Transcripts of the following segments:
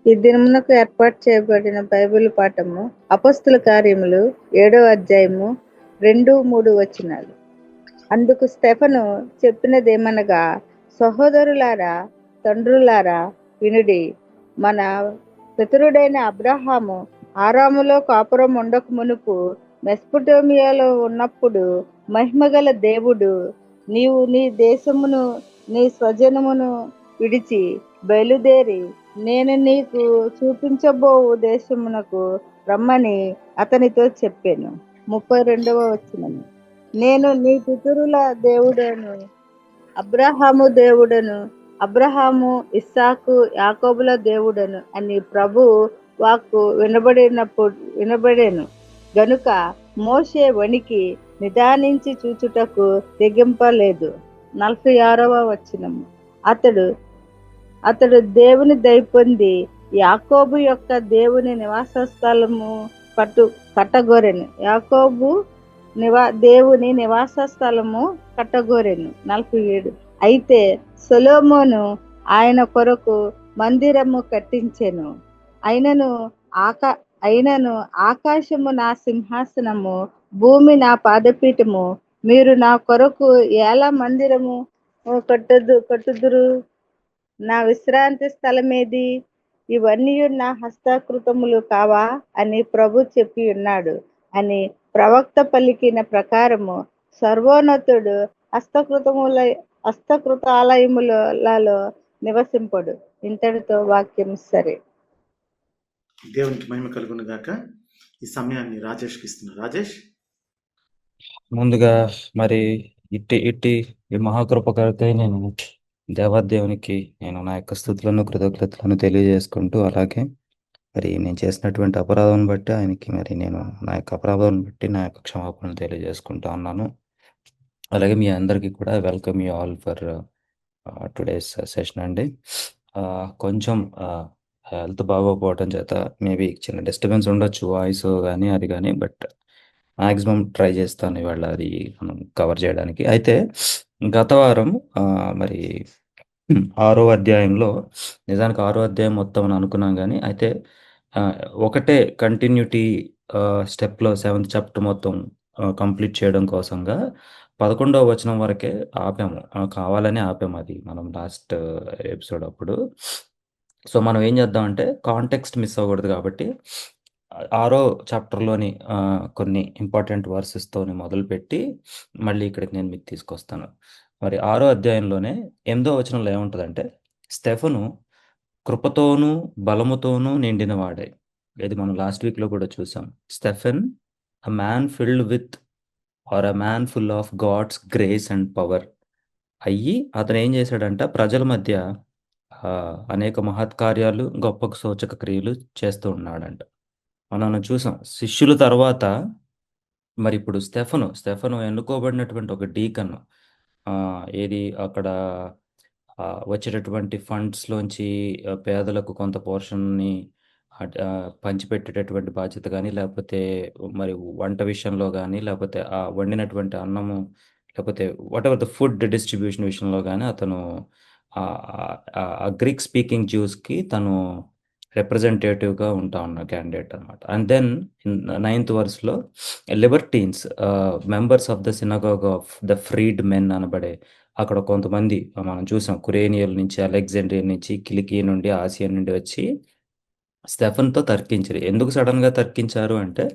ఈ దినమునకు ఏర్పాటు చేయబడిన బైబిల్ పాఠము అపొస్తలుల కార్యములు 7వ అధ్యాయము 2-3 వచనాలు. అందుకు స్టెఫను చెప్పినదేమనగా, సహోదరులారా, తండ్రులారా, వినుడి. మన పితరుడైన అబ్రహాము ఆరాములో కాపురం ఉండక మునుపు మెస్పొటేమియాలో ఉన్నప్పుడు మహిమగల దేవుడు, నీవు నీ దేశమును నీ స్వజనమును విడిచి బయలుదేరి నేను నీకు చూపించబోవు దేశమునకు రమ్మని అతనితో చెప్పాను. 32వ వచనము. నేను నీ పితరుల దేవుడను, అబ్రహాము దేవుడను, అబ్రహాము, ఇస్సాకు, యాకోబుల దేవుడను అని ప్రభు వాక్కు వినబడెను గనుక మోషే వణికి నిదానించి చూచుటకు తెగింపలేదు. 46వ వచనము. అతడు దేవుని దయ పొంది యాకోబు యొక్క దేవుని నివాస స్థలము కట్టగోరెను. యాకోబు దేవుని నివాస స్థలము కట్టగోరెను. 47. అయితే సొలొమోను ఆయన కొరకు మందిరము కట్టించెను. అయినను ఆకాశము నా సింహాసనము, భూమి నా పాదపీఠము. మీరు నా కొరకు ఎలా మందిరము కట్టుదురు? నా విశ్రాంతి స్థలమేది? ఇవన్నీ నా హస్తకృతములు కావా అని ప్రభు చెప్పి ఉన్నాడు అని ప్రవక్త పలికిన ప్రకారము సర్వోన్నతుడు హస్తకృతాలయములలో నివసింపడు. ఇంతటితో వాక్యం సరే. దేవునికి మహిమ కలుగును గాక. ఈ సమయాన్ని రాజేష్కి ఇస్తున్నా. రాజేష్, ముందుగా మరి ఇట్టి ఈ మహాకృపకరకై నేను దేవాదేవునికి నేను నా యొక్క స్తుతులను కృతజ్ఞతలను తెలియజేసుకుంటూ, అలాగే మరి నేను చేసినటువంటి అపరాధం బట్టి ఆయనకి మరి నేను నా యొక్క అపరాధం బట్టి నా యొక్క క్షమాపణలు తెలియజేసుకుంటా ఉన్నాను. అలాగే మీ అందరికీ కూడా welcome you all for today's session అండి. కొంచెం హెల్త్ బాగోకపోవటం చేత మేబీ చిన్న డిస్టర్బెన్స్ ఉండొచ్చు, వాయిస్ కానీ అది కానీ, బట్ మ్యాక్సిమం ట్రై చేస్తాను ఇవాళ అది మనం కవర్ చేయడానికి. అయితే గత వారం మరి 6వ అధ్యాయంలో, నిజానికి 6వ అధ్యాయం మొత్తం అని అనుకున్నాం కానీ, అయితే ఒకటే కంటిన్యూటీ స్టెప్లో 7th చాప్టర్ మొత్తం కంప్లీట్ చేయడం కోసంగా 11వ వచనం వరకే ఆపాము. కావాలని ఆపాము, అది మనం లాస్ట్ ఎపిసోడ్ అప్పుడు. సో మనం ఏం చేద్దామంటే కాంటెక్స్ట్ మిస్ అవ్వకూడదు కాబట్టి 6వ చాప్టర్లోని కొన్ని ఇంపార్టెంట్ వర్సెస్తోని మొదలుపెట్టి మళ్ళీ ఇక్కడికి నేను మీకు తీసుకొస్తాను. మరి 6వ అధ్యాయంలోనే 8వ వచనంలో ఏముంటుందంటే, స్టెఫను కృపతోనూ బలముతోనూ నిండిన వాడే. ఇది మనం లాస్ట్ వీక్లో కూడా చూసాం. Stephen, a man filled with or a man full of God's grace and power అయ్యి అతను ఏం చేశాడంట, ప్రజల మధ్య అనేక మహత్కార్యాలు, గొప్ప సూచక క్రియలు చేస్తూ ఉన్నాడంట. మనం చూసాం శిష్యుల తర్వాత మరి ఇప్పుడు స్టెఫను ఎన్నుకోబడినటువంటి ఒక డీకన్. ఏది అక్కడ వచ్చేటటువంటి ఫండ్స్లోంచి పేదలకు కొంత పోర్షన్ని పంచిపెట్టేటటువంటి బాధ్యత కానీ, లేకపోతే మరి వంట విషయంలో కానీ, లేకపోతే ఆ వండినటువంటి అన్నము, లేకపోతే what ever the food distribution విషయంలో కానీ అతను గ్రీక్ స్పీకింగ్ జ్యూస్కి తను రిప్రజెంటేటివ్గా ఉంటా ఉన్న క్యాండిడేట్ అనమాట. అండ్ దెన్ 9th వర్స్లో libertines, members of the synagogue of the freed men అనబడే అక్కడ కొంతమంది మనం చూసాం. కురేనియల్ నుంచి, అలెగ్జాండ్రియా నుంచి, కిలికీ నుండి, ఆసియా నుండి వచ్చి స్టెఫన్తో తర్కించారు. ఎందుకు సడన్గా తర్కించారు అంటే,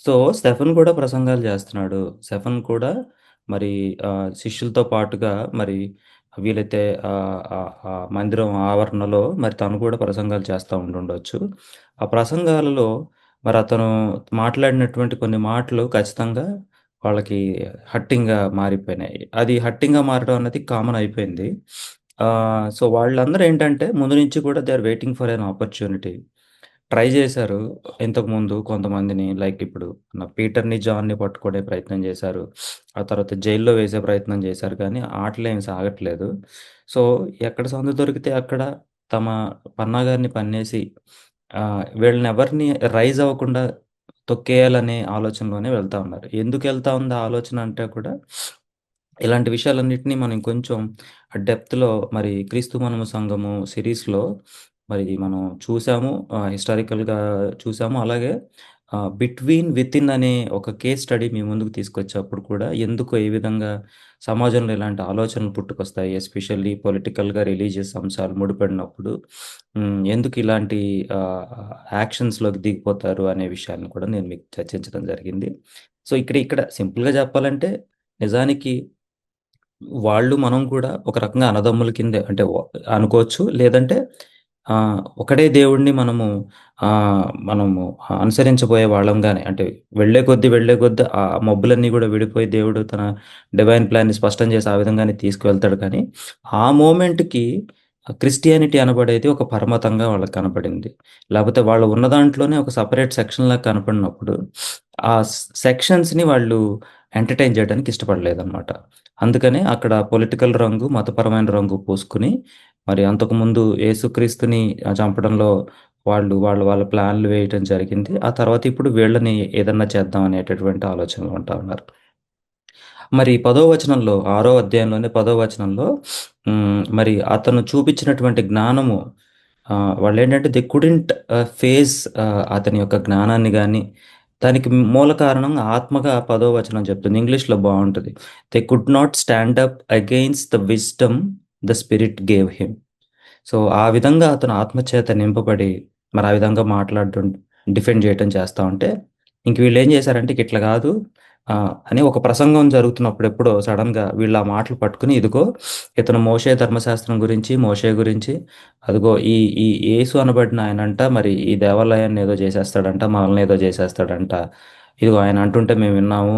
సో స్టెఫన్ కూడా ప్రసంగాలు చేస్తున్నాడు. స్టెఫన్ కూడా మరి శిష్యులతో పాటుగా మరి వీలైతే మందిరం ఆవరణలో మరి తను కూడా ప్రసంగాలు చేస్తూ ఉండుండొచ్చు. ఆ ప్రసంగాలలో మరి అతను మాట్లాడినటువంటి కొన్ని మాటలు ఖచ్చితంగా వాళ్ళకి హట్టింగ్గా మారిపోయినాయి. అది హట్టింగ్గా మారడం అన్నది కామన్ అయిపోయింది. సో వాళ్ళందరూ ఏంటంటే ముందు నుంచి కూడా they are waiting for an opportunity. Try చేశారు ఇంతకుముందు కొంతమందిని, లైక్ ఇప్పుడు పీటర్ని, జాన్ని పట్టుకునే ప్రయత్నం చేశారు. ఆ తర్వాత జైల్లో వేసే ప్రయత్నం చేశారు, కానీ ఆటలు ఏమి సాగట్లేదు. సో ఎక్కడ సందు దొరికితే అక్కడ తమ పన్నాగారిని పన్నేసి వీళ్ళని ఎవరిని రైజ్ అవ్వకుండా తొక్కేయాలనే ఆలోచనలోనే వెళ్తా ఉన్నారు. ఎందుకు వెళ్తా ఉంది ఆలోచన అంటే కూడా ఇలాంటి విషయాలన్నింటినీ మనం కొంచెం డెప్త్లో మరి క్రీస్తు మనము సంఘము సిరీస్లో మరి మనం చూసాము, హిస్టారికల్గా చూసాము. అలాగే బిట్వీన్ వితిన్ అనే ఒక కేస్ స్టడీ మీ ముందుకు తీసుకొచ్చేప్పుడు కూడా ఎందుకు ఏ విధంగా సమాజంలో ఇలాంటి ఆలోచనలు పుట్టుకొస్తాయి, ఎస్పెషల్లీ పొలిటికల్గా రిలీజియస్ అంశాలు ముడిపడినప్పుడు ఎందుకు ఇలాంటి యాక్షన్స్లోకి దిగిపోతారు అనే విషయాన్ని కూడా నేను మీకు చర్చించడం జరిగింది. సో ఇక్కడ ఇక్కడ సింపుల్గా చెప్పాలంటే నిజానికి వాళ్ళు మనం కూడా ఒక రకంగా అన్నదమ్ముల కిందే అంటే అనుకోవచ్చు. లేదంటే ఒకడే దేవుడిని మనము అనుసరించబోయే వాళ్ళంగానే అంటే వెళ్ళే కొద్దీ ఆ మబ్బులన్నీ కూడా విడిపోయి దేవుడు తన డివైన్ ప్లాన్‌ని స్పష్టం చేసి ఆ విధంగానే తీసుకువెళ్తాడు. కానీ ఆ మోమెంట్‌కి క్రిస్టియానిటీ అనబడేది ఒక పరమతంగా వాళ్ళకి కనపడింది. లేపోతే వాళ్ళు ఉన్న దాంట్లోనే ఒక సెపరేట్ సెక్షన్‌లాగా కనపడినప్పుడు ఆ సెక్షన్స్‌ని వాళ్ళు ఎంటర్‌టైన్ చేయడానికి ఇష్టపడలేదనమాట. అందుకనే అక్కడ పొలిటికల్ రంగు, మతపరమైన రంగు పూసుకొని, మరి అంతకుముందు యేసుక్రీస్తుని చంపడంలో వాళ్ళ ప్లాన్‌లు వేయటం జరిగింది. ఆ తర్వాత ఇప్పుడు వీళ్ళని ఏదన్నా చేద్దాం అనేటటువంటి ఆలోచనలో ఉంటా ఉన్నారు. మరి 10వ వచనంలో 6వ అధ్యాయంలోనే 10వ వచనంలో మరి అతను చూపించినటువంటి జ్ఞానము వాళ్ళేంటంటే దే కుడెంట్ ఫేస్ అతని యొక్క జ్ఞానాన్ని గాని, దానికి మూల కారణం ఆత్మగా 10వ వచనం చెప్తుంది. ఇంగ్లీష్‌లో బావుంటది. They could not stand up against the wisdom the spirit gave him. So, ఆ విధంగా అతను ఆత్మచేత నింపబడి, మరి ఆ విధంగా మాట్లాడడం, డిఫెండ్ చేయటం చేస్తా ఉంటే, ఇంక వీళ్ళేం చేశారంటే ఇట్లా కాదు అని ఒక ప్రసంగం జరుగుతున్నప్పుడు ఎప్పుడో సడెన్‌గా వీళ్ళు ఆ మాటలు పట్టుకొని, ఇదిగో ఇతను మోషే ధర్మశాస్త్రం గురించి, మోషే గురించి, అదిగో ఈ ఈ యేసు అనబడిన ఆయనంట మరి ఈ దేవాలయాన్ని ఏదో చేసేస్తాడంట, మనల్ని ఏదో చేసేస్తాడంట. ఇదిగో ఆయన అంటుంటే మేము విన్నాము.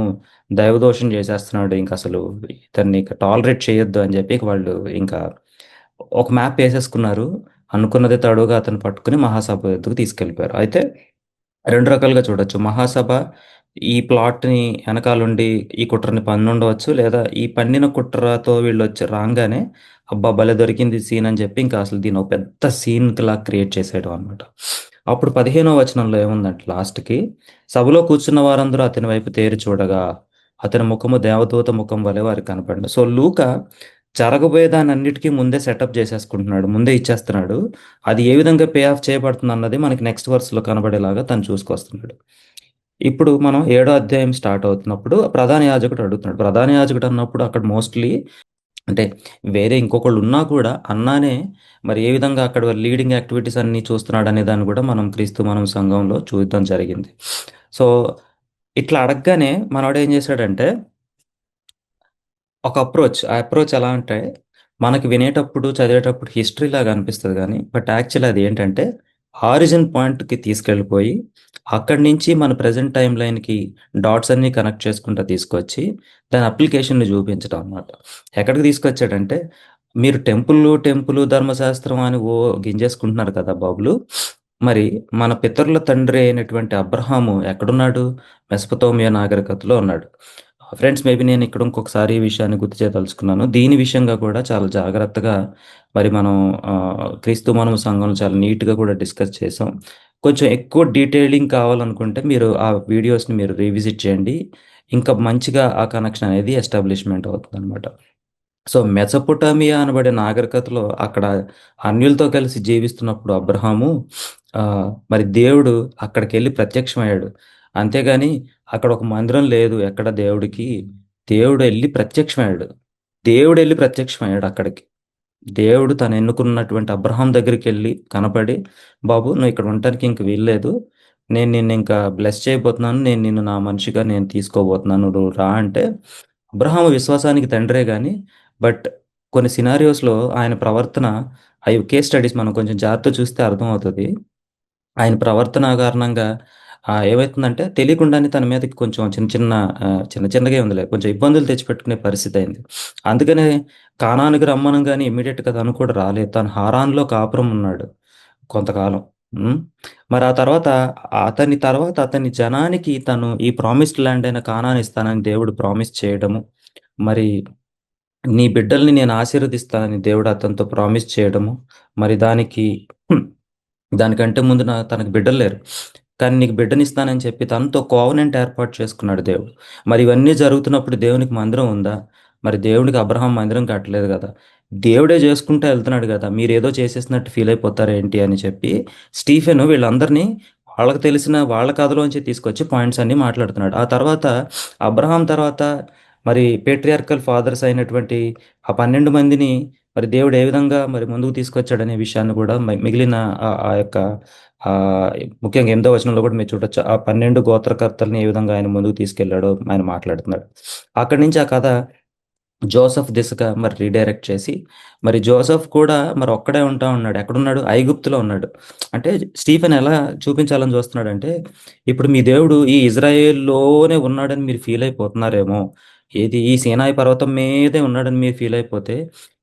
దైవదోషం చేసేస్తున్నాడు. ఇంకసలు ఇతన్ని ఇక టాలరేట్ చేయొద్దు అని చెప్పి వాళ్ళు ఇంకా ఒక మ్యాప్ ఏసేసుకున్నారు. అనుకున్నది తడువుగా అతన్ని పట్టుకొని మహాసభ ఎద్దుకు తీసుకెళ్ళిపోయారు. అయితే 2 రకాలుగా చూడొచ్చు. మహాసభ ఈ ప్లాట్‌ని ఎనకాలుండి ఈ కుట్రని పన్నుండవచ్చు. లేదా ఈ పన్నిన కుట్రతో వీళ్ళొచ్చి రాంగానే అబ్బా! భలే దొరికింది సీన్ అని చెప్పి ఇంకా అసలు దీన్ని ఒక పెద్ద సీన్‌లా క్రియేట్ చేసేయడం అన్నమాట. అప్పుడు 15వ వచనంలో ఏముందంటే లాస్ట్‌కి సభలో కూర్చున్న వారందరూ అతని వైపు తేరి చూడగా అతని ముఖము దేవదూత ముఖం వలె వారికి కనపడింది. సో, లూకా జరగబోయే దానన్నిటికి ముందే సెటప్ చేసేసుకుంటున్నాడు. ముందే ఇచ్చేస్తున్నాడు. అది ఏ విధంగా పే ఆఫ్ చేయబడుతుందన్నది మనకి నెక్స్ట్ వర్స్‌లో కనబడేలాగా తను చూసుకొస్తున్నాడు. ఇప్పుడు మనం ఏడో అధ్యాయం స్టార్ట్ అవుతున్నప్పుడు ప్రధాన యాజకుడు అడుగుతున్నాడు. ప్రధాన యాజకుడు అన్నప్పుడు అక్కడ మోస్ట్‌లీ అంటే వేరే ఇంకొకళ్ళు ఉన్నా కూడా అన్నానే మరి ఏ విధంగా అక్కడ లీడింగ్ యాక్టివిటీస్ అన్నీ చూస్తున్నాడనే దాన్ని కూడా మనం మనం సంఘంలో చూడటం జరిగింది. సో, ఇట్లా అడగగానే మనోడేం చేశాడంటే ఒక అప్రోచ్. ఆ అప్రోచ్ ఎలా అంటే, మనకి వినేటప్పుడు, చదివేటప్పుడు హిస్టరీలాగా అనిపిస్తది గానీ, బట్ యాక్చువల్లీ అదేంటంటే, ఆరిజిన్ పాయింట్‌కి తీసుకెళ్ళిపోయి, అక్కడి నుంచి మన ప్రెజెంట్ టైమ్ లైన్‌కి డాట్స్ అన్నీ కనెక్ట్ చేసుకుంటా తీసుకొచ్చి, దాని అప్లికేషన్‌ని చూపించడం అన్నమాట. ఎక్కడికి తీసుకొచ్చాడంటే, మీరు టెంపులు, ధర్మశాస్త్రం అని గింజేసుకుంటున్నారు కదా బాబులు! మరి మన పితరుల తండ్రి అయినటువంటి అబ్రహాము ఎక్కడున్నాడు? మెసొపొతేమియా నాగరికతలో ఉన్నాడు. ఫ్రెండ్స్ మేబీ నేను ఇక్కడ ఇంకొకసారి ఈ విషయాన్ని గుర్తు చేయదలుచుకున్నాను. దీని విషయంగా కూడా చాలా జాగ్రత్తగా మరి మనం క్రీస్తు మనము సంఘంలో చాలా నీట్‌గా కూడా డిస్కస్ చేసాం. కొంచెం ఎక్కువ డీటెయిలింగ్ కావాలనుకుంటే మీరు ఆ వీడియోస్‌ని మీరు రీవిజిట్ చేయండి. ఇంకా మంచిగా ఆ కనెక్షన్ అనేది ఎస్టాబ్లిష్‌మెంట్ అవుతుందనమాట. సో, మెసొపొటామియా అనబడే నాగరికతలో అక్కడ అన్యులతో కలిసి జీవిస్తున్నప్పుడు అబ్రహాము మరి దేవుడు అక్కడికెళ్ళి ప్రత్యక్షమయ్యాడు. అంతేగాని అక్కడ ఒక మందిరం లేదు ఎక్కడ దేవుడికి. దేవుడెళ్ళి ప్రత్యక్షమయ్యాడు. దేవుడెళ్ళి ప్రత్యక్షమయ్యాడు అక్కడికి. దేవుడు తను ఎన్నుకున్నటువంటి అబ్రహాం దగ్గరికెళ్ళి కనపడి, "బాబు నువ్వు ఇక్కడ ఉండటానికి ఇంక వీల్లేదు. నేను నిన్నింకా బ్లెస్ చేయబోతున్నాను. నేను నిన్ను నా మనిషిగా నేను తీసుకోబోతున్నాను. నువ్వు రా" అంటే అబ్రహాము విశ్వాసానికి తండ్రే గాని, బట్ కొన్ని సినారియోస్‌లో ఆయన ప్రవర్తన అయి కేస్ స్టడీస్ మనం కొంచెం జాగ్రత్తగా చూస్తే అర్థమవుతది. ఆయన ప్రవర్తన కారణంగా ఏమైతుందంటే తెలియకుండానే తన మీదకి కొంచెం చిన్న చిన్నగా ఏముందిలే కొంచెం ఇబ్బందులు తెచ్చిపెట్టుకునే పరిస్థితయింది. అందుకనే కానానుకి రమ్మనంగానే ఇమ్మీడియేట్‌గా తను కూడా రాలేదు. తను హారాన్‌లో కాపురం ఉన్నాడు కొంతకాలం. హ్మ్. మరి ఆ తర్వాత అతని జనానికి తను ఈ ప్రామిస్డ్ ల్యాండ్ అయిన కానాన్ ఇస్తానని దేవుడు ప్రామిస్ చేయడము, మరి నీ బిడ్డల్ని నేను ఆశీర్వదిస్తానని దేవుడు అతనితో ప్రామిస్ చేయడము, మరి దానికంటే ముందు తనకు బిడ్డలు లేరు. కానీ నీకు బిడ్డనిస్తానని చెప్పి తనతో కోవెనెంట్ ఏర్పాటు చేసుకున్నాడు దేవుడు. మరి ఇవన్నీ జరుగుతున్నప్పుడు దేవునికి మందిరం ఉందా? మరి దేవుడికి అబ్రహాం మందిరం కట్టలేదు కదా, దేవుడే చేసుకుంటూ వెళ్తున్నాడు కదా, మీరు ఏదో చేసేసినట్టు ఫీల్ అయిపోతారు ఏంటి అని చెప్పి స్టీఫెన్ వీళ్ళందరినీ వాళ్ళకి తెలిసిన వాళ్ళ కథలోంచి తీసుకొచ్చి పాయింట్స్ అన్ని మాట్లాడుతున్నాడు. ఆ తర్వాత అబ్రహాం తర్వాత మరి పేట్రియార్కల్ ఫాదర్స్ అయినటువంటి ఆ 12 మందిని మరి దేవుడు ఏ విధంగా మరి ముందుకు తీసుకొచ్చాడనే విషయాన్ని కూడా మిగిలిన ఆ యొక్క ఆ, ముఖ్యంగా 8వ వచనంలో కూడా మీరు చూడొచ్చు, ఆ 12 గోత్రకర్తల్ని ఏ విధంగా ఆయన ముందుకు తీసుకెళ్లాడో ఆయన మాట్లాడుతున్నాడు. అక్కడి నుంచి ఆ కథ జోసెఫ్ దిశగా మరి రీడైరెక్ట్ చేసి, మరి జోసెఫ్ కూడా మరి ఒక్కడే ఉంటా ఉన్నాడు. ఎక్కడున్నాడు? ఐగుప్తులో ఉన్నాడు. అంటే స్టీఫెన్ ఎలా చూపించాలని చూస్తున్నాడంటే, ఇప్పుడు మీ దేవుడు ఈ ఇజ్రాయేల్‌లోనే ఉన్నాడని మీరు ఫీల్ అయిపోతున్నారేమో. ఏది ఈ సీనాయి పర్వతం మీదే ఉన్నాడని మీరు ఫీల్ అయిపోతే,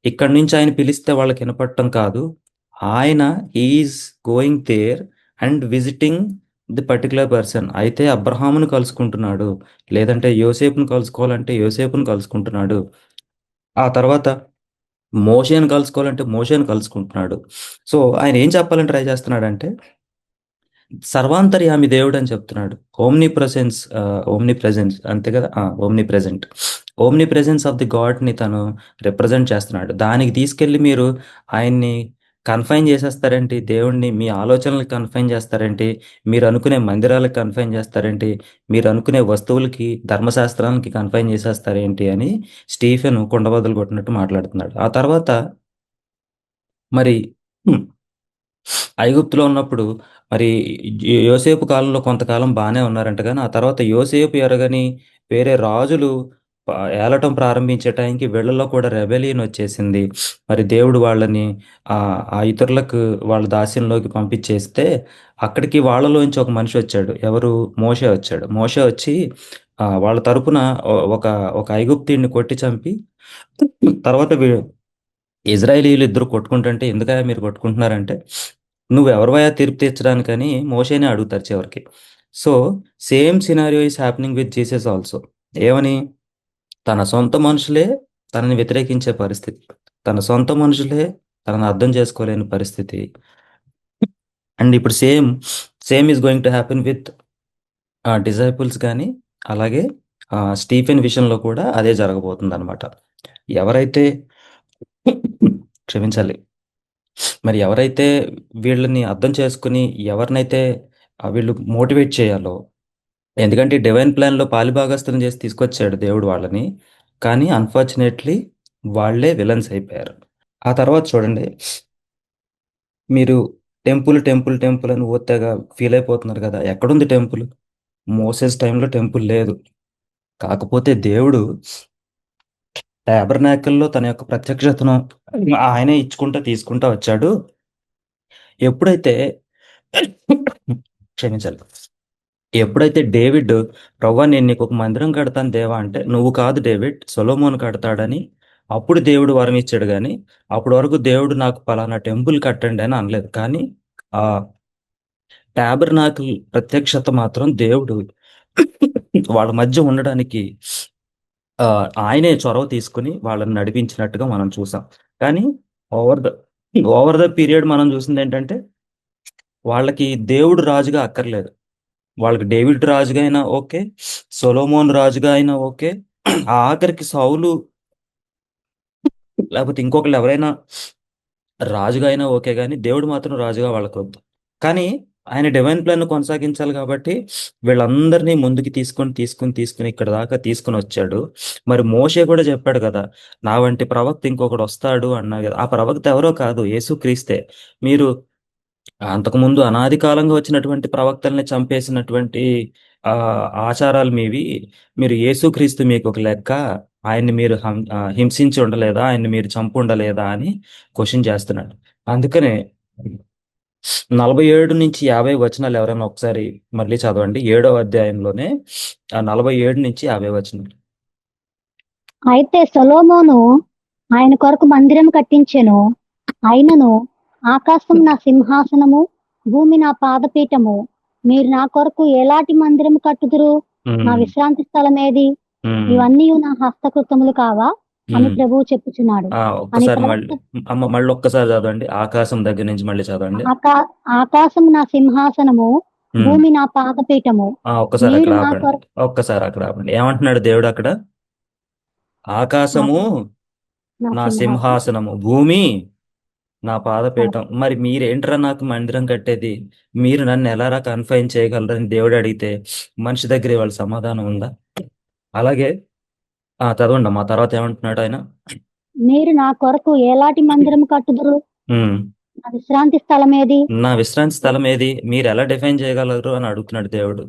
ఇక్కడి నుంచి ఆయన పిలిస్తే వాళ్ళకి వినపడటం కాదు. ఆయన is going there and visiting the particular person. అయితే అబ్రహామును కలుసుకుంటున్నాడు. లేదంటే యోసేపుని కలుసుకోవాలంటే యోసేపుని కలుసుకుంటున్నాడు. ఆ తర్వాత మోషేని కలుసుకోవాలంటే మోషేని కలుసుకుంటున్నాడు. సో, ఆయన ఏం చెప్పాలని ట్రై చేస్తున్నాడంటే, సర్వాంతర్యామి దేవుడని చెప్తున్నాడు. ఓమ్ని ప్రెజెన్స్ అంతే కదా! Omni present. Omni presence of the గాడ్‌ని తను రిప్రజెంట్ చేస్తున్నాడు. దానికి తీసుకెళ్ళి మీరు ఆయన్ని కన్ఫైన్ చేసేస్తారేంటి? దేవుడిని మీ ఆలోచనలకి కన్ఫైన్ చేస్తారేంటి? మీరు అనుకునే మందిరాలకు కన్ఫైన్ చేస్తారేంటి? మీరు అనుకునే వస్తువులకి, ధర్మశాస్త్రానికి కన్ఫైన్ చేసేస్తారేంటి అని స్టీఫెన్ కుండబద్దలు కొట్టినట్టు మాట్లాడుతున్నాడు. ఆ తర్వాత మరి హ్మ్. ఐగుప్తులో ఉన్నప్పుడు మరి యోసేపు కాలంలో కొంతకాలం బానే ఉన్నారంట గానీ, ఆ తర్వాత యోసేపు ఎరగని వేరే రాజులు ఏలటం ప్రారంభించే టైంకి వీళ్ళలో కూడా రెబెలియన్ వచ్చేసింది. మరి దేవుడు వాళ్ళని ఆ ఇతరులకు వాళ్ళ దాస్యంలోకి పంపించేస్తే, అక్కడికి వాళ్ళలోంచి ఒక మనిషి వచ్చాడు. ఎవరు? మోషే వచ్చాడు. మోషే వచ్చి వాళ్ళ తరపున ఒక ఒక ఐగుప్తీయుడిని కొట్టి చంపి, తర్వాత ఇజ్రాయేలీయులు ఇద్దరు కొట్టుకుంటుంటే, ఎందుకయ్యా మీరు కొట్టుకుంటున్నారంటే, నువ్వెవరివయ్యా తీర్పు తీర్చడానికని మోషేనే అడుగుతారు చివరికి. So, same scenario is happening with Jesus also. ఏమని? తన సొంత మనుషులే తనని వ్యతిరేకించే పరిస్థితి. తన సొంత మనుషులే తనని అర్థం చేసుకోలేని పరిస్థితి. అండ్ ఇప్పుడు same is going to happen with disciples గానీ, అలాగే స్టీఫెన్ విషయంలో కూడా అదే జరగబోతుందనమాట. ఎవరైతే క్షమించాలి. మరి ఎవరైతే వీళ్ళని అర్థం చేసుకుని, ఎవరినైతే వీళ్ళు మోటివేట్ చేయాలో, ఎందుకంటే డివైన్ ప్లాన్‌లో పాలిభాగస్తులను చేసి తీసుకొచ్చాడు దేవుడు వాళ్ళని. కానీ అన్‌ఫార్చునేట్‌లీ వాళ్ళే విలన్స్ అయిపోయారు. ఆ తర్వాత చూడండి, మీరు టెంపుల్ అని తెగ ఫీల్ అయిపోతున్నారు కదా! ఎక్కడుంది టెంపుల్? మోసెస్ టైంలో టెంపుల్ లేదు. కాకపోతే దేవుడు టాబర్నాకిల్‌లో తన యొక్క ప్రత్యక్షతను ఆయనే ఇచ్చుకుంటా తీసుకుంటా వచ్చాడు. ఎప్పుడైతే క్షమించాలి. ఎప్పుడైతే డేవిడ్ "ప్రభువా నేను నీకొక మందిరం కడతాను దేవా" అంటే, "నువ్వు కాదు డేవిడ్ సొలొమోను కడతాడని" అప్పుడు దేవుడు వరం ఇచ్చాడు గానీ, అప్పటి వరకు దేవుడు నాకు పలానా టెంపుల్ కట్టండి అని అనలేదు. కానీ ఆ టాబర్నాకిల్ ప్రత్యక్షత మాత్రం దేవుడు వాళ్ళ మధ్య ఉండడానికి ఆయనే చొరవ తీసుకొని వాళ్ళని నడిపించినట్టుగా మనం చూసాం. కానీ over the over the period మనం చూసిందేంటంటే, వాళ్ళకి దేవుడు రాజుగా అక్కర్లేదు. వాళ్ళకి డేవిడ్ రాజుగా అయినా ఓకే. సొలొమోన్ రాజుగా అయినా ఓకే. ఆఖరికి సౌలు లేకపోతే ఇంకొకళ్ళు ఎవరైనా రాజుగా అయినా ఓకే గానీ, దేవుడు మాత్రం రాజుగా వాళ్ళకొద్దు. కానీ ఆయన డివైన్ ప్లాన్‌ని కొనసాగించాలి కాబట్టి, వీళ్ళందరినీ ముందుకు తీసుకొని ఇక్కడి దాకా తీసుకొనొచ్చాడు. మరి మోషే కూడా చెప్పాడు కదా! నా వంటి ప్రవక్త ఇంకొకడొస్తాడు అన్నాడు కదా! ఆ ప్రవక్త ఎవరో కాదు యేసుక్రీస్తే. మీరు అంతకుముందు అనాది కాలంగా వచ్చినటువంటి ప్రవక్తల్ని చంపేసినటువంటి ఆచారాలు మీవి. మీరు యేసుక్రీస్తు మీకొక లెక్క. ఆయన్ని మీరు హింసించి ఉండలేదా? ఆయన్ని మీరు చంపుండలేదా? అని క్వెషన్ చేస్తున్నాడు. అందుకనే 47-50 వచనాలు ఎవరైనా ఒకసారి మళ్ళీ చదవండి. 7వ అధ్యాయంలోనే 47-50 వచనాలు. అయితే సొలొమోను ఆయన కొరకు మందిరం కట్టించెను. అయినను ఆకాశం నా సింహాసనము, భూమి నా పాదపీఠము. మీరు నా కొరకు ఎలాంటి మందిరం కట్టుదురు? నా ఉమ్, విశ్రాంతి స్థలం ఏది? ఉమ్, ఇవన్నీ నా హస్తకృతములు కావా అని ఉమ్. ప్రభువు చెప్పుచున్నాడు అని ఒక్కసారి మళ్ళీ ప్రవక్త మళ్ళీ ఒక్కసారి చదవండి. ఆకాశం దగ్గర నుంచి మళ్ళీ చదవండి. ఆకాశం నా సింహాసనము, ఉమ్. భూమి నా పాదపీఠము. ఒక్కసారి మీరు అక్కడ నా ఆపండి. కొరకు ఒక్కసారి అక్కడ ఆపండి. ఏమంటున్నాడు దేవుడు అక్కడ? ఆకాశము నా నా సింహాసనం. సింహాసనము, భూమి నా పాదపీఠం. మరి మీరేంట్రా నాకు మందిరం కట్టేది, మీరు నన్ను ఎలారా కన్ఫైన్ చేయగలరని దేవుడు అడిగితే మనిషి దగ్గర వాళ్ళ సమాధానం ఉందా? అలాగే చదవండి మా తర్వాత ఏమంటున్నాడు ఆయన. మీరు నా కొరకు ఎలాంటి మందిరం కట్టుదురు? ఉమ్, నా విశ్రాంతి స్థలం ఏది? నా విశ్రాంతి స్థలం ఏది, మీరు ఎలా డిఫైన్ చేయగలరు అని అడుగుతున్నాడు దేవుడు.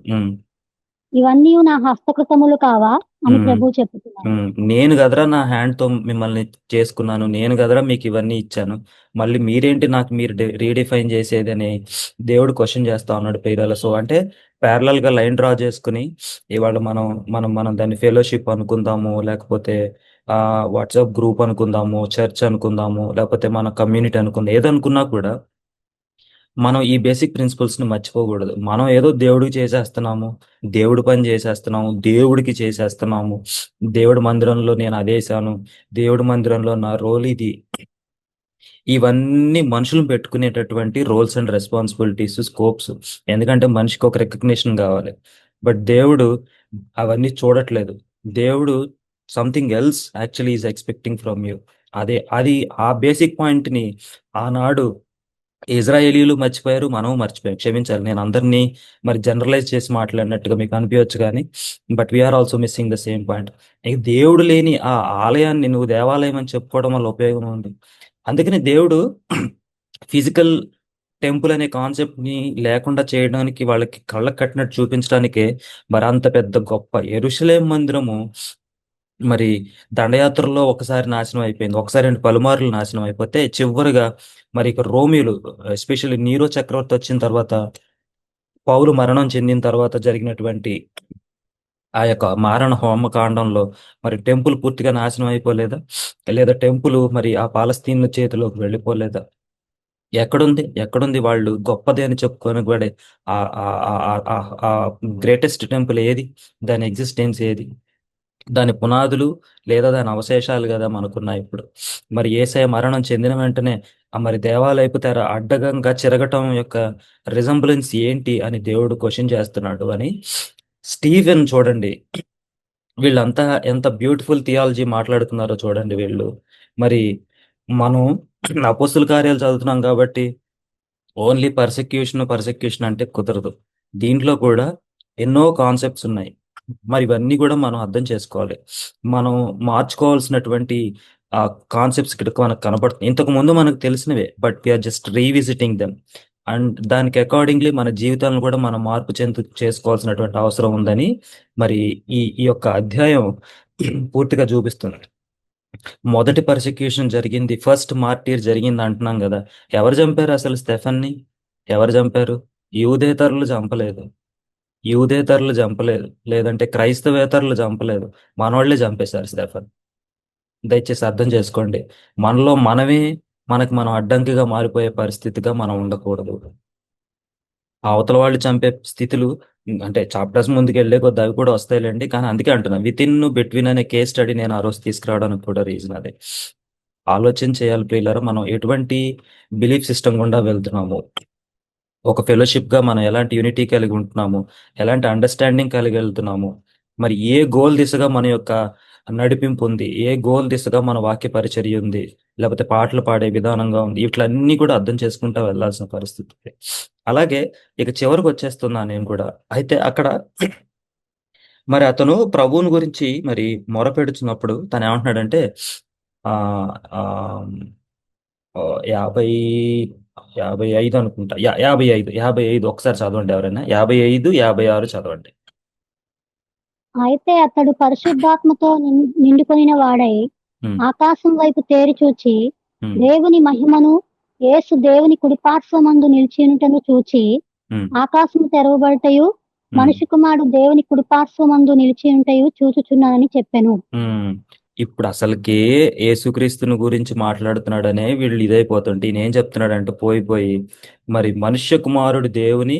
ఇవన్నీ నా హస్తకృతములు కావా అని ఉమ్. ప్రభువు చెప్తున్నాడు. నేను కదరా నా హ్యాండ్తో మిమ్మల్ని చేసుకున్నాను, నేను కదరా మీకు ఇవన్నీ ఇచ్చాను, మళ్ళీ మీరేంటి నాకు మీరు రీడిఫైన్ చేసేది అని దేవుడు క్వశ్చన్ చేస్తా ఉన్నాడు పేరాల. సో అంటే parallel గా లైన్ డ్రా చేసుకుని ఇవాళ మనం మనం మనం దాన్ని ఫెలోషిప్ అనుకుందాము, లేకపోతే వాట్సాప్ గ్రూప్ అనుకుందాము, చర్చ్ అనుకుందాము, లేకపోతే మన కమ్యూనిటీ అనుకుందాం, ఏదనుకున్నా కూడా మనం ఈ బేసిక్ ప్రిన్సిపల్స్ని మర్చిపోకూడదు. మనం ఏదో దేవుడికి చేసేస్తున్నాము, దేవుడి పని చేసేస్తున్నాము, దేవుడికి చేసేస్తున్నాము, దేవుడి మందిరంలో నేను అదేశాను, దేవుడి మందిరంలో నా రోల్ ఇది. ఇవన్నీ మనుషులు పెట్టుకునేటటువంటి రోల్స్ అండ్ రెస్పాన్సిబిలిటీస్, స్కోప్స్. ఎందుకంటే మనిషికి ఒక రికగ్నిషన్ కావాలి. బట్ దేవుడు అవన్నీ చూడట్లేదు. దేవుడు something else actually is expecting from you. అది ఆ బేసిక్ పాయింట్ని ఆనాడు ఇజ్రాయేలీలు మర్చిపోయారు, మనం మర్చిపోయాం. క్షమించాలి, నేను అందరినీ మరి జనరలైజ్ చేసి మాట్లాడినట్టుగా మీకు అనిపించవచ్చు, కానీ but we are also missing the same point. ఇక దేవుడు లేని ఆ ఆలయాన్ని నువ్వు దేవాలయం అని చెప్పుకోవడం వల్ల ఉపయోగం ఉంది. అందుకని దేవుడు ఫిజికల్ టెంపుల్ అనే కాన్సెప్ట్ని లేకుండా చేయడానికి, వాళ్ళకి కళ్ళకు కట్టినట్టు చూపించడానికే మరి అంత పెద్ద గొప్ప యెరూషలేం మందిరము మరి దండయాత్రలో ఒకసారి నాశనం అయిపోయింది, ఒకసారి పలుమార్లు నాశనం అయిపోతే చివరిగా మరి ఇక రోమియోలు, ఎస్పెషల్లీ నీరో చక్రవర్తి వచ్చిన తర్వాత, పౌలు మరణం చెందిన తర్వాత జరిగినటువంటి ఆ యొక్క మారణ హోమకాండంలో మరి టెంపుల్ పూర్తిగా నాశనం అయిపోలేదా? లేదా టెంపుల్ మరి ఆ పాలస్తీన్ల చేతిలోకి వెళ్ళిపోలేదా? ఎక్కడుంది వాళ్ళు గొప్పది అని చెప్పుకొని కూడా ఆ గ్రేటెస్ట్ టెంపుల్ ఏది? దాని ఎగ్జిస్టెన్స్ ఏది? దాని పునాదులు లేదా దాని అవశేషాలు కదా మనకున్నాయి ఇప్పుడు. మరి యేసయ్య మరణం చెందిన వెంటనే మరి దేవాలయపు తెర అడ్డగంగా చెరగటం యొక్క రిజంబ్లెన్స్ ఏంటి అని దేవుడు క్వశ్చన్ చేస్తున్నాడు అని స్టీవెన్ చూడండి, వీళ్ళంతా ఎంత బ్యూటిఫుల్ థియాలజీ మాట్లాడుతున్నారో చూడండి వీళ్ళు. మరి మనం అపోస్తుల కార్యాలు చదువుతున్నాం కాబట్టి ఓన్లీ పర్సెక్యూషన్ అంటే కుదరదు. దీంట్లో కూడా ఎన్నో కాన్సెప్ట్స్ ఉన్నాయి. మరి ఇవన్నీ కూడా మనం అర్థం చేసుకోవాలి. మనం మార్చుకోవాల్సినటువంటి ఆ కాన్సెప్ట్స్ ఇక్కడ మనకు కనబడుతుంది. ఇంతకు ముందు మనకు తెలిసినవే, but we are just revisiting them. And దానికి అకార్డింగ్లీ మన జీవితాలను కూడా మనం మార్పు చేసుకోవాల్సినటువంటి అవసరం ఉందని మరి ఈ యొక్క అధ్యాయం పూర్తిగా చూపిస్తుంది. మొదటి పర్సిక్యూషన్ జరిగింది, ఫస్ట్ మార్టీర్ జరిగింది అంటున్నాం కదా. ఎవరు చంపారు అసలు స్టెఫన్ని? ఎవరు చంపారు? యూదేతరులు చంపలేదు, లేదంటే క్రైస్తవేతరులు చంపలేదు, మనోళ్ళే చంపేశారు స్టెఫన్. దయచేసి అర్థం చేసుకోండి, మనలో మనకు మనం అడ్డంకిగా మారిపోయే పరిస్థితిగా మనం ఉండకూడదు. అవతల వాళ్ళు చంపే స్థితులు అంటే చాప్టర్స్ ముందుకు వెళ్ళే కొద్ది అవి కూడా వస్తాయిలేండి, కానీ అందుకే అంటున్నా విత్ ఇన్ బిట్వీన్ అనే కేస్ స్టడీ నేను ఆ రోజు తీసుకురావడానికి కూడా రీజన్ అదే. ఆలోచన చేయాలి ప్రియులారా, మనం ఎటువంటి బిలీఫ్ సిస్టమ్ గుండా వెళ్తున్నాము, ఒక ఫెలోషిప్గా మనం ఎలాంటి యూనిటీ కలిగి ఉంటున్నాము, ఎలాంటి అండర్స్టాండింగ్ కలిగి వెళ్తున్నాము, మరి ఏ గోల్ దిశగా మన యొక్క నడిపింపు ఉంది, ఏ గోల్ దిశగా మన వాక్య పరిచర్య ఉంది, లేకపోతే పాటలు పాడే విధానంగా ఉంది, ఇట్లన్నీ కూడా అర్థం చేసుకుంటూ వెళ్ళాల్సిన పరిస్థితి. అలాగే ఇక చివరికి వచ్చేస్తున్నా నేను కూడా. అయితే అక్కడ మరి అతను ప్రభువుని గురించి మరి మొరపెడుతున్నప్పుడు తను ఏమంటున్నాడంటే ఆ ఆ, ఆ, 55 అనుకుంటా, 55 ఒకసారి చదవండి ఎవరైనా, 55, 56 చదవండి. అయితే అతడు పరిశుద్ధాత్మతో నిండుకొనిన వాడై ఉమ్, ఆకాశం వైపు తేరి చూచి ఉమ్, దేవుని మహిమను, యేసు దేవుని కుడిపార్శ్వమందు నిలిచియుండుటను చూచి ఉమ్, ఆకాశం తెరవబడటయు ఉమ్, మనుష్య కుమారుడు దేవుని కుడిపార్శ్వమందు నిలిచియుంటయు చూచుచున్నానని చెప్పెను. ఉమ్. ఇప్పుడు అసలుకే యేసుక్రీస్తుని గురించి మాట్లాడుతున్నాడనే వీళ్ళు ఇదైపోతుంటే ఈయన ఏం చెప్తున్నాడంటే పోయి మరి మనుష్య కుమారుడు దేవుని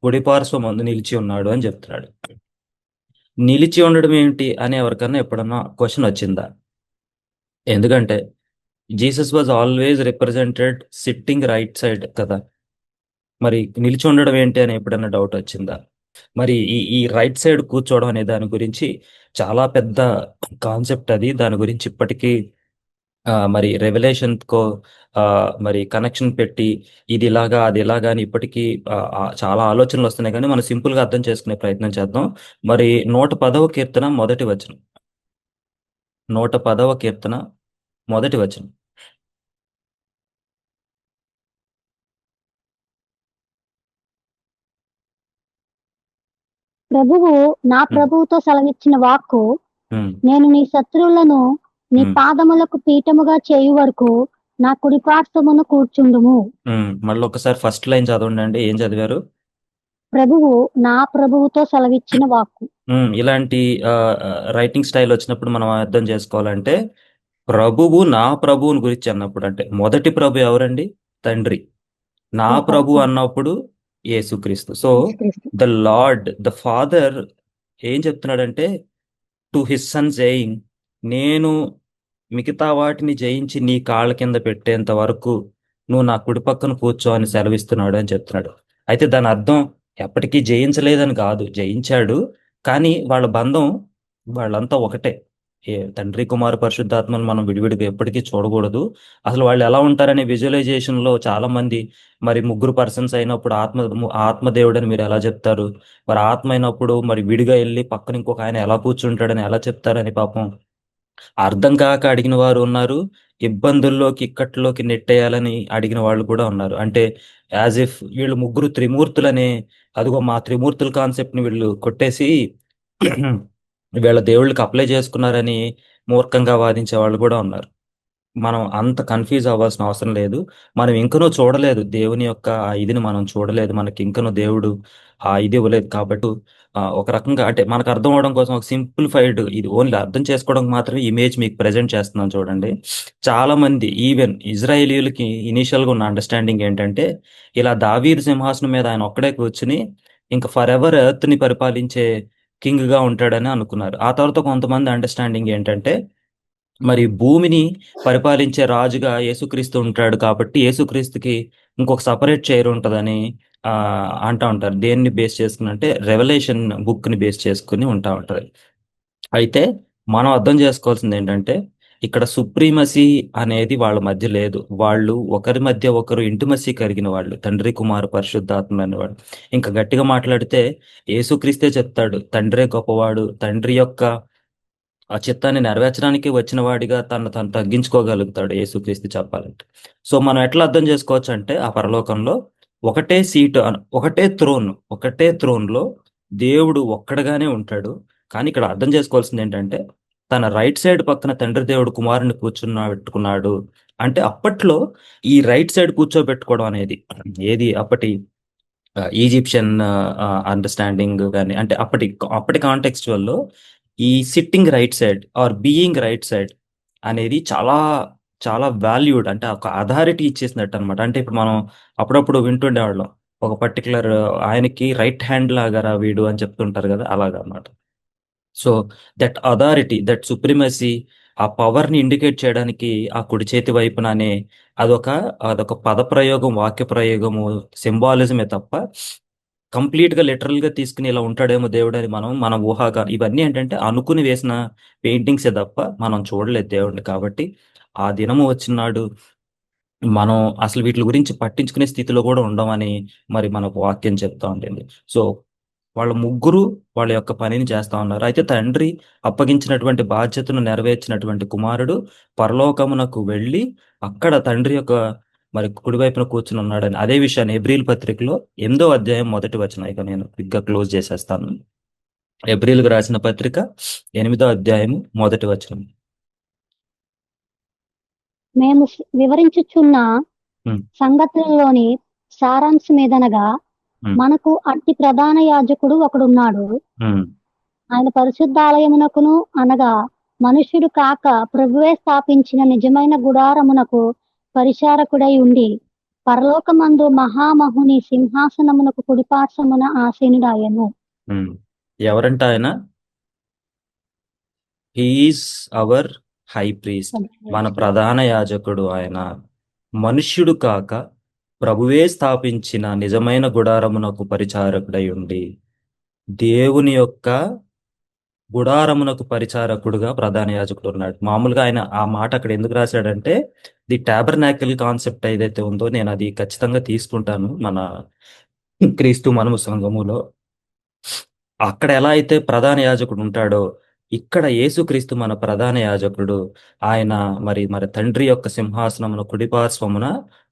కుడిపార్శ్వం మందు నిలిచి ఉన్నాడు అని చెప్తున్నాడు. నిలిచి ఉండడం ఏంటి అని ఎవరికన్నా ఎప్పుడన్నా క్వశ్చన్ వచ్చిందా? ఎందుకంటే Jesus was always represented sitting right side కదా. మరి నిలిచి ఉండడం ఏంటి అని ఎప్పుడన్నా డౌట్ వచ్చిందా? మరి ఈ రైట్ సైడ్ కూర్చోవడం అనే దాని గురించి చాలా పెద్ద కాన్సెప్ట్ అది. దాని గురించి ఇప్పటికీ మరి రెవల్యూషన్ కో మరి కనెక్షన్ పెట్టి ఇది ఇలాగా అది ఇలాగా అని ఇప్పటికీ చాలా ఆలోచనలు వస్తున్నాయి, కానీ మనం సింపుల్ గా అర్థం చేసుకునే ప్రయత్నం చేద్దాం. మరి 110వ కీర్తన మొదటి వచనం. 110వ కీర్తన మొదటి వచనం. ప్రభువు నా ఉమ్, ప్రభువుతో సెలవిచ్చిన వాక్కు, ఉమ్, నేను నీ శత్రువులను నీ ఉమ్, పాదములకు పీఠముగా చేయు వరకు నా కుడిపార్శ్వమున కూర్చుండుము. మళ్ళీ ఒకసారి ఫస్ట్ లైన్ చదవండి అండి. ఏం చదివారు? ప్రభువు నా ప్రభువుతో సెలవిచ్చిన వాక్కు. ఇలాంటి రైటింగ్ స్టైల్ వచ్చినప్పుడు మనం అర్థం చేసుకోవాలంటే, ప్రభువు నా ప్రభువుని గురించి అన్నప్పుడు అంటే మొదటి ప్రభు ఎవరండి? తండ్రి. నా ప్రభు అన్నప్పుడు యేసుక్రీస్తు. సో యేసుక్రీస్తు. ద లార్డ్ ద ఫాదర్ ఏం చెప్తున్నాడంటే టు హిస్ సన్ సేయింగ్, నేను మిగతా వాటిని జయించి నీ కాళ్ళ కింద పెట్టేంత వరకు నువ్వు నా కుడి పక్కన కూర్చో అని సెలవిస్తున్నాడు అని చెప్తున్నాడు. అయితే దాని అర్థం ఎప్పటికీ జయించలేదని కాదు, జయించాడు. కానీ వాళ్ళ బంధం వాళ్ళంతా ఒకటే. తండ్రి కుమార పరిశుద్ధాత్మను మనం విడివిడిగా ఎప్పటికీ చూడకూడదు. అసలు వాళ్ళు ఎలా ఉంటారనే విజువలైజేషన్ లో చాలా మంది మరి ముగ్గురు పర్సన్స్ అయినప్పుడు ఆత్మదేవుడు అని మీరు ఎలా చెప్తారు? మరి ఆత్మ అయినప్పుడు మరి విడిగా వెళ్ళి పక్కన ఇంకొక ఆయన ఎలా కూర్చుంటాడని ఎలా చెప్తారని పాపం అర్థం కాక అడిగిన వారు ఉన్నారు. ఇబ్బందుల్లోకి ఇక్కట్లోకి నెట్టేయాలని అడిగిన వాళ్ళు కూడా ఉన్నారు. అంటే యాజ్ ఇఫ్ వీళ్ళు ముగ్గురు త్రిమూర్తులనే, అదిగో మా త్రిమూర్తుల కాన్సెప్ట్ ని వీళ్ళు కొట్టేసి వీళ్ళ దేవుళ్ళకి అప్లై చేసుకున్నారని మూర్ఖంగా వాదించే వాళ్ళు కూడా ఉన్నారు. మనం అంత కన్ఫ్యూజ్ అవ్వాల్సిన అవసరం లేదు. మనం ఇంకనూ చూడలేదు దేవుని యొక్క ఆ ఇదిని మనం చూడలేదు. మనకి ఇంకనూ దేవుడు ఆ ఇది ఇవ్వలేదు కాబట్టి ఒక రకంగా అంటే మనకు అర్థం అవడం కోసం ఒక సింప్లిఫైడ్ ఇది ఓన్లీ అర్థం చేసుకోవడం మాత్రమే ఇమేజ్ మీకు ప్రెజెంట్ చేస్తున్నాను చూడండి. చాలా మంది ఈవెన్ ఇజ్రాయేలీలకి ఇనీషియల్ గా ఉన్న అండర్స్టాండింగ్ ఏంటంటే ఇలా దావీదు సింహాసనం మీద ఆయన ఒక్కడే కూర్చుని ఇంకా ఫర్ ఎవర్ ఎర్త్ ని పరిపాలించే కింగ్ గా ఉంటాడని అనుకున్నారు. ఆ తర్వాత కొంతమంది అండర్స్టాండింగ్ ఏంటంటే మరి భూమిని పరిపాలించే రాజుగా యేసుక్రీస్తు ఉంటాడు కాబట్టి యేసుక్రీస్తుకి ఇంకొక సపరేట్ చైర్ ఉంటుందని అంటా ఉంటారు. దేన్ని బేస్ చేసుకుని అంటే రెవల్యూషన్ బుక్ ని బేస్ చేసుకుని ఉంటా ఉంటారు. అయితే మనం అర్థం చేసుకోవాల్సింది ఏంటంటే ఇక్కడ సుప్రీమసీ అనేది వాళ్ళ మధ్య లేదు. వాళ్ళు ఒకరి మధ్య ఒకరు ఇంటిమసీ కలిగిన వాళ్ళు, తండ్రి కుమార పరిశుద్ధాత్మ అనేవాడు. ఇంకా గట్టిగా మాట్లాడితే యేసుక్రీస్తే చెప్తాడు తండ్రే గొప్పవాడు, తండ్రి యొక్క ఆ చిత్తాన్ని నెరవేర్చడానికి వచ్చిన వాడిగా తను తగ్గించుకోగలుగుతాడు యేసుక్రీస్తు చెప్పాలంటే. సో మనం ఎట్లా అర్థం చేసుకోవచ్చు అంటే ఆ పరలోకంలో ఒకటే సీటు ఒకటే థ్రోన్ లో దేవుడు ఒక్కడగానే ఉంటాడు. కానీ ఇక్కడ అర్థం చేసుకోవాల్సింది ఏంటంటే తన రైట్ సైడ్ పక్కన తండ్రి దేవుడు కుమారుని పెట్టుకున్నాడు. అంటే అప్పట్లో ఈ రైట్ సైడ్ కూర్చోబెట్టుకోవడం అనేది ఏది అప్పటి ఈజిప్షియన్ అండర్స్టాండింగ్ కానీ అంటే అప్పటి కాంటెక్స్చువల్ లో ఈ sitting right side or being right side అనేది చాలా చాలా వాల్యూడ్, అంటే ఒక అథారిటీ ఇచ్చేసినట్టు అనమాట. అంటే ఇప్పుడు మనం అప్పుడప్పుడు వింటుండేవాళ్ళం ఒక పర్టికులర్ ఆయనకి రైట్ హ్యాండ్ లాగా రా వీడు అని చెప్తుంటారు కదా, అలాగా అనమాట. So that authority that supremacy ఆ పవర్ ని ఇండికేట్ చేయడానికి ఆ కుడి చేతి వైపుననే అదొక పద ప్రయోగం, వాక్య ప్రయోగము, సింబాలిజమే తప్ప కంప్లీట్ గా లిటరల్ గా తీసుకుని ఇలా ఉంటాడేమో దేవుడు అని మన ఊహాగా ఇవన్నీ ఏంటంటే అనుకుని వేసిన పెయింటింగ్సే తప్ప మనం చూడలేదు దేవుడిని. కాబట్టి ఆ దినము వచ్చినాడు మనం అసలు వీటి గురించి పట్టించుకునే స్థితిలో కూడా ఉండమని మరి మనకు వాక్యం చెప్తా ఉంటుంది. సో వాళ్ళ ముగ్గురు వాళ్ళ యొక్క పనిని చేస్తా ఉన్నారు. అయితే తండ్రి అప్పగించినటువంటి బాధ్యతను నెరవేర్చినటువంటి కుమారుడు పరలోకమునకు వెళ్ళి అక్కడ తండ్రి యొక్క మరి కుడివైపున కూర్చుని ఉన్నాడని అదే విషయాన్ని ఎబ్రిల్ పత్రికలో 8వ అధ్యాయం మొదటి వచనం, ఇక నేను క్విక్గా క్లోజ్ చేసేస్తాను. ఎబ్రిల్కు రాసిన పత్రిక 8వ అధ్యాయం మొదటి వచనం. మేము వివరించుచున్న ఉమ్, సంగతులలోని సారాంశం ఏదనగా, ఉమ్, మనకు అట్టి ప్రధాన యాజకుడు ఒకడున్నాడు. ఉమ్, ఆయన పరిశుద్ధాలయమునకును అనగా మనుష్యుడు కాక ప్రభువే స్థాపించిన నిజమైన గుడారమునకు పరిచారకుడై ఉండి పరలోకమందు మహామహుని సింహాసనమునకు కుడిపార్శ్వమున ఆసీనుడాయను. ఉమ్. ఎవరంట ఆయన? హీఈస్ అవర్ హై ప్రీస్ట్, మన ప్రధాన యాజకుడు ఆయన. మనుష్యుడు కాక ప్రభువే స్థాపించిన నిజమైన గుడారమునకు పరిచారకుడై ఉండి. దేవుని యొక్క గుడారమునకు పరిచారకుడుగా ప్రధాన యాజకుడు ఉన్నాడు. మామూలుగా ఆయన ఆ మాట అక్కడ ఎందుకు రాశాడంటే, ది టాబర్నాకిల్ కాన్సెప్ట్ ఏదైతే ఉందో నేను అది ఖచ్చితంగా తీసుకుంటాను మన క్రీస్తు మనము సంఘములో. అక్కడ ఎలా అయితే ప్రధాన యాజకుడు ఉంటాడో, ఇక్కడ యేసుక్రీస్తు మన ప్రధాన యాజకుడు. ఆయన మరి తండ్రి యొక్క సింహాసనమున కుడిపార్శ్వమున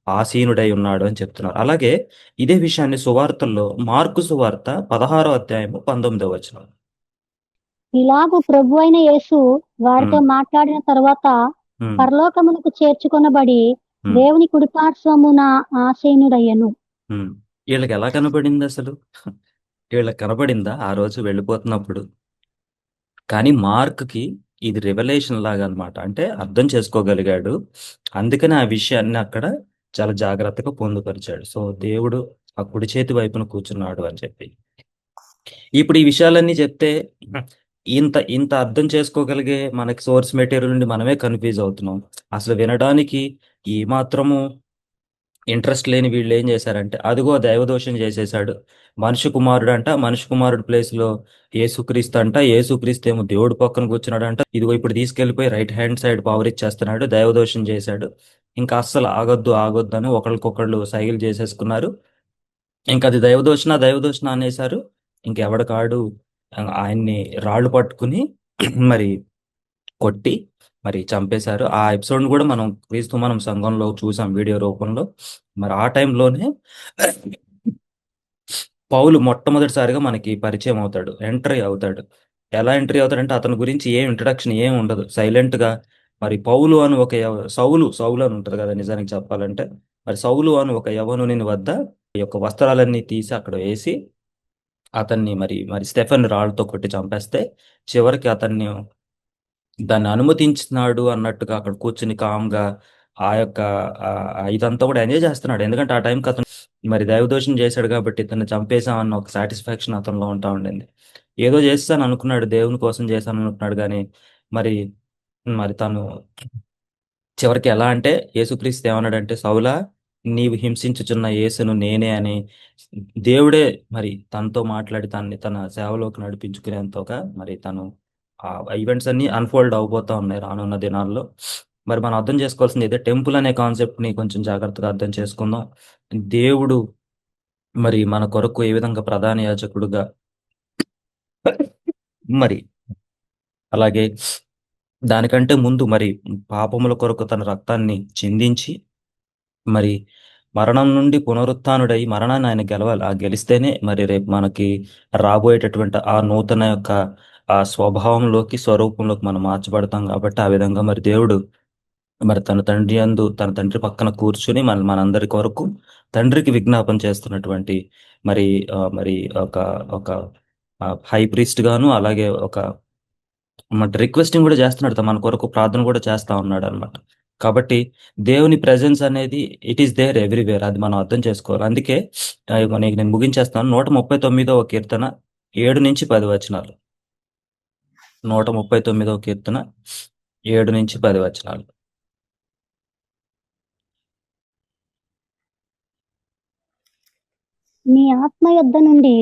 ఆసీనుడై ఉన్నాడు అని చెప్తున్నారు. అలాగే ఇదే విషయాన్ని సువార్తల్లో మార్కు సువార్త 16వ అధ్యాయము 19వ వచనం. ఇలాగూ ప్రభు అయిన యేసు వారితో ఉమ్, మాట్లాడిన తర్వాత ఉమ్, పరలోకమునకు చేర్చుకొనబడి ఉమ్, దేవుని కుడిపార్శ్వమున ఆసీనుడయ్యను. ఉమ్. వీళ్ళకి ఎలా కనబడింది అసలు? వీళ్ళకి కనబడిందా ఆ రోజు వెళ్ళిపోతున్నప్పుడు? కానీ మార్క్‌కి ఇది రివలేషన్ లాగా అన్నమాట. అంటే అర్థం చేసుకోగలిగాడు. అందుకని ఆ విషయాన్ని అక్కడ చాలా జాగ్రత్తగా పొందుపరిచాడు. సో, దేవుడు ఆ కుడి చేతి వైపున కూర్చున్నాడు అని చెప్పి. ఇప్పుడు ఈ విషయాలన్నీ చెప్తే ఇంత ఇంత అర్థం చేసుకోగలిగే మనకి సోర్స్ మెటీరియల్ నుండి మనమే కన్‌ఫ్యూజ్ అవుతున్నాం. అసలు వినడానికి ఏమాత్రము ఇంట్రెస్ట్ లేని వీళ్ళు ఏం చేశారంటే, అదిగో దైవదోషం చేసేసాడు. మనిషి కుమారుడు అంట, మనిషి కుమారుడు ప్లేస్‌లో యేసుక్రీస్తు అంట, యేసుక్రీస్తు ఏమో దేవుడి పక్కన కూర్చున్నాడంట. ఇదిగో ఇప్పుడు తీసుకెళ్ళిపోయి రైట్ హ్యాండ్ సైడ్ పవర్ ఇచ్చేస్తున్నాడు. దైవదోషం చేశాడు. ఇంకా అస్సలు ఆగొద్దు, ఆగొద్దు అని ఒకళ్ళకొకళ్ళు సైగలు చేసేసుకున్నారు. ఇంకా అది దైవదోషణ అనేసారు. ఇంకెవడికాడు ఆయన్ని రాళ్ళు పట్టుకుని మరి కొట్టి మరి చంపేశారు. ఆ ఎపిసోడ్‌ని కూడా మనం క్రీస్తు మనం సంఘంలో చూసాం వీడియో రూపంలో. మరి ఆ టైంలోనే పౌలు మొట్టమొదటిసారిగా మనకి పరిచయం అవుతాడు. ఎంట్రీ అవుతాడు. ఎలా ఎంట్రీ అవుతాడంటే అతని గురించి ఏం ఇంట్రడక్షన్ ఏం ఉండదు. సైలెంట్‌గా మరి పౌలు అని ఒక సౌలు అని ఉంటది కదా! నిజానికి చెప్పాలంటే. మరి సౌలు అని ఒక యవ్వనుని వద్ద ఈ యొక్క వస్త్రాలన్నీ తీసి అక్కడ వేసి అతన్ని మరి స్టెఫెన్ రాళ్ళతో కొట్టి చంపేస్తే చివరికి అతన్ని దాన్ని అనుమతించినాడు అన్నట్టుగా అక్కడ కూర్చొని కామ్‌గా ఆ యొక్క ఇదంతా కూడా ఎంజాయ్ చేస్తున్నాడు. ఎందుకంటే ఆ టైంకి అతను మరి దైవదోషం చేశాడు కాబట్టి ఇతన్ని చంపేసాం అన్న ఒక సాటిస్ఫాక్షన్ అతనిలో ఉంటా ఉండింది. ఏదో చేసేసాను అనుకున్నాడు. దేవుని కోసం చేశాను అనుకున్నాడు గానీ మరి మరి తను చివరికి ఎలా అంటే యేసుక్రీస్తు ఏమన్నాడంటే, "సౌలా నీవు హింసించుచున్న యేసును నేనే" అని దేవుడే మరి తనతో మాట్లాడి తనని తన సేవలోకి నడిపించుకునేంతగా మరి తను ఆ ఈవెంట్స్ అన్నీ అన్‌ఫోల్డ్ అవ్వబోతా ఉన్నాయి రానున్న దినాల్లో. మరి మనం అర్థం చేసుకోవాల్సింది ఇదే టెంపుల్ అనే కాన్సెప్ట్‌ని కొంచెం జాగ్రత్తగా అర్థం చేసుకుందాం. దేవుడు మరి మన కొరకు ఏ విధంగా ప్రధాన యాజకుడుగా మరి అలాగే దానికంటే ముందు మరి పాపముల కొరకు తన రక్తాన్ని చిందించి మరి మరణం నుండి పునరుత్థానుడై మరణాన్ని ఆయన గెలవాలి. ఆ గెలిస్తేనే మరి రేపు మనకి రాబోయేటటువంటి ఆ నూతన యొక్క ఆ స్వభావంలోకి, స్వరూపంలోకి మనం మార్చబడతాం కాబట్టి, ఆ విధంగా మరి దేవుడు మరి తన తండ్రి యందు తన తండ్రి పక్కన కూర్చొని మనందరి కొరకు తండ్రికి విజ్ఞాపన చేస్తున్నటువంటి మరి మరి ఒక ఒక హై ప్రీస్ట్ గాను అలాగే ఒక రిక్వెస్టింగ్ కూడా చేస్తున్నాడు. మన కొరకు ప్రార్థన కూడా చేస్తా ఉన్నాడనమాట. కాబట్టి దేవుని ప్రెజెన్స్ అనేది ఇట్ ఈస్ దేర్ ఎవ్రీవేర్. అది మనం అర్థం చేసుకోవాలి. అందుకే ఇగో నీకు నేను ముగించేస్తాను. 139వ కీర్తన 7-10 వచనాలు. 139వ కీర్తన 7-10 వచనాలు. నీ ఆత్మ యొద్ద నుండి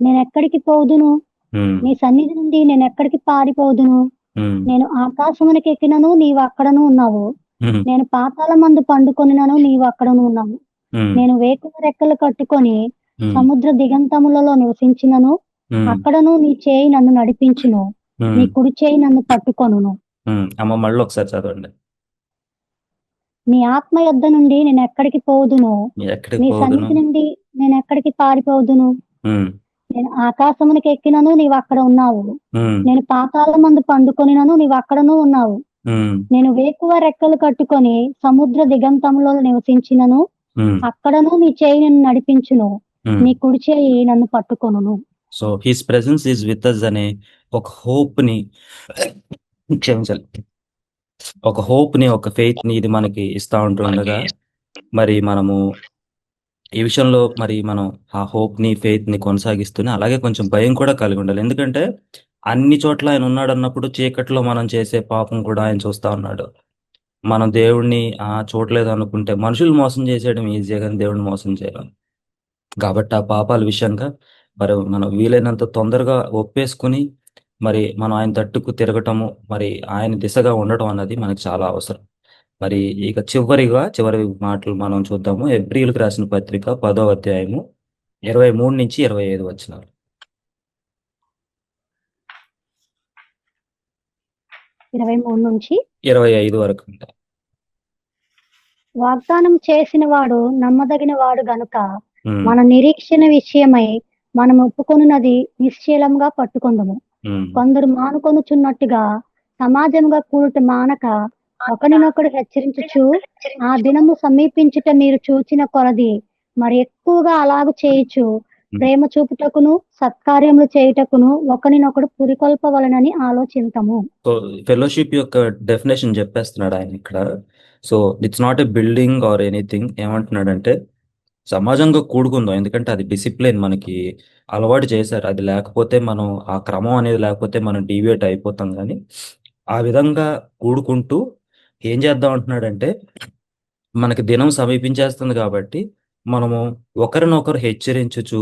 నేనెక్కడికి పోదును? హ్మ్. నీ సన్నిధి నుండి నేనెక్కడికి పారిపోదును? హ్మ్. నేను ఆకాశమునకెక్కినను నీవు అక్కడను ఉన్నావు. హ్మ్. నేను పాతాళమందు పండుకొనినను నీవు అక్కడను ఉన్నావు. హ్మ్. నేను వేకువ రెక్కలు కట్టుకొని హ్మ్. సముద్ర దిగంతములలో నివసించినను హ్మ్. అక్కడను నీ చేయి నన్ను నడిపించును. నీ హ్మ్. కుడి చేయి నన్ను పట్టుకొనును. అమ్మ మళ్ళీ ఒకసారి చదవండి. నీ ఆత్మ యొద్ద నుండి నేనెక్కడికి పోదును? ఎక్కడికి నీ పోదును? సన్నిధి నుండి నేనెక్కడికి పారిపోదును? హ్మ్. నేను ఆకాశమునకెక్కినను నీవు అక్కడ ఉన్నావు. హ్మ్. నేను పాతాళమందు పండుకొనినను నీవు అక్కడను ఉన్నావు. హ్మ్. నేను వేకువ రెక్కలు కట్టుకొని సముద్ర దిగంతంలో నివసించినను హ్మ్. అక్కడను నీ చేయి నన్ను నడిపించును. హ్మ్. నీ కుడి చేయి నన్ను పట్టుకొనును. So his presence is with us అనే ఒక హోప్‌ని క్షమించాలి. ఒక హోప్‌ని, ఒక ఫెయిత్‌ని ఇది మనకి ఇస్తా ఉంటుండగా, మరి మనము ఈ విషయంలో మరి మనం ఆ హోప్‌ని, ఫెయిత్‌ని కొనసాగిస్తూనే అలాగే కొంచెం భయం కూడా కలిగి ఉండాలి. ఎందుకంటే అన్ని చోట్ల ఆయన ఉన్నాడన్నప్పుడు చీకట్లో మనం చేసే పాపం కూడా ఆయన చూస్తా ఉన్నాడు. మనం దేవుడిని చూడలేదు అనుకుంటే మనుషులు మోసం చేసేయడం ఈజీయే గాని దేవుడిని మోసం చేయలేం. కాబట్టి ఆ పాపాల విషయంగా మరి మనం వీలైనంత తొందరగా ఒప్పేసుకుని మరి మనం ఆయన తట్టుకు తిరగటము, మరి ఆయన దిశగా ఉండటం అన్నది మనకు చాలా అవసరం. మరి ఇక చివరి మాటలు మనం చూద్దాము. హెబ్రీయులకు రాసిన పత్రిక 10వ అధ్యాయము 23 నుంచి 25 వచనాలు. 23 నుంచి 25 వరకు ఉంటాయి. వాగ్దానం చేసిన వాడు నమ్మదగిన వాడు గనుక ఉమ్, మన నిరీక్షణ విషయమై మనం ఒప్పుకొనున్నది నిశ్చలంగా పట్టుకొందుము. కొందరు మానుకొనుచున్నట్టుగా సమాజంగా కూడుట మానక ఒకరినొకడు హెచ్చరించుచు ఆ దినము సమీపించుట మీరు చూచిన కొలది మరి ఎక్కువగా అలాగు చేయుచు ప్రేమ చూపుటకును సత్కార్యములు చేయుటకును ఒకరినొకడు పురికొల్పవలనని ఆలోచింతము. సో ఫెలోషిప్ యొక్క డెఫినేషన్ చెప్పేస్తున్నాడు ఆయన ఇక్కడ. So it's not a building or anything. ఏమంటున్నాడంటే సమాజంగా కూడుకుందాం, ఎందుకంటే అది డిసిప్లిన్ మనకి అలవాటు చేశారు. అది లేకపోతే మనం ఆ క్రమం అనేది లేకపోతే మనం డీవియేట్ అయిపోతాం. కానీ ఆ విధంగా కూడుకుంటూ ఏం చేద్దాం అంటున్నాడంటే మనకి దినం సమీపించేస్తుంది కాబట్టి మనము ఒకరినొకరు హెచ్చరించుచు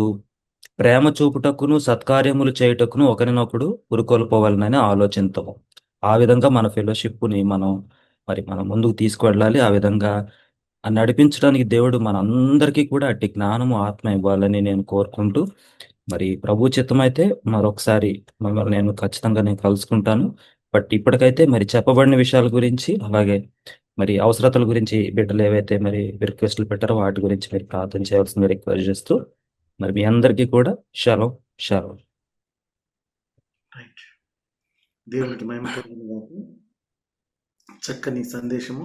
ప్రేమ చూపుటకును సత్కార్యములు చేయుటకును ఒకరినొకడు పురుకొల్పోవాలనని ఆలోచించము. ఆ విధంగా మన ఫెలోషిప్ని మనం ముందుకు తీసుకువెళ్ళాలి. ఆ విధంగా నడిపించడానికి దేవుడు మనందరికీ కూడా అట్టి జ్ఞానము ఆత్మ ఇవ్వాలని నేను కోరుకుంటూ, మరి ప్రభు చిత్తమైతే మరొకసారి మిమ్మల్ని నేను కలుసుకుంటాను. బట్ ఇప్పటికైతే మరి చెప్పబడిన విషయాల గురించి, అలాగే మరి అవసరతల గురించి బిడ్డలు ఏవైతే మరి రిక్వెస్ట్లు పెట్టారో వాటి గురించి మీరు ప్రార్థన చేయాల్సింది రిక్వెస్ట్ చేస్తూ, మరి మీ అందరికీ కూడా షలోం షలోం. రైట్. దేవునికి మహిమ కలుగును గాక. చక్కని సందేశము.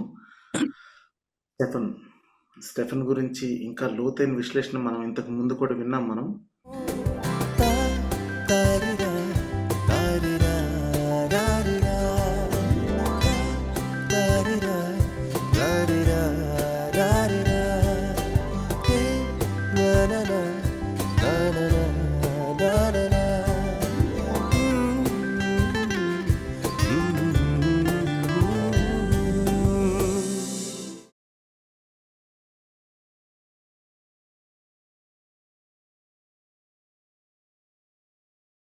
స్టెఫెన్ గురించి ఇంకా లోతైన విశ్లేషణ మనం ఇంతకు ముందు కూడా విన్నాం. మనం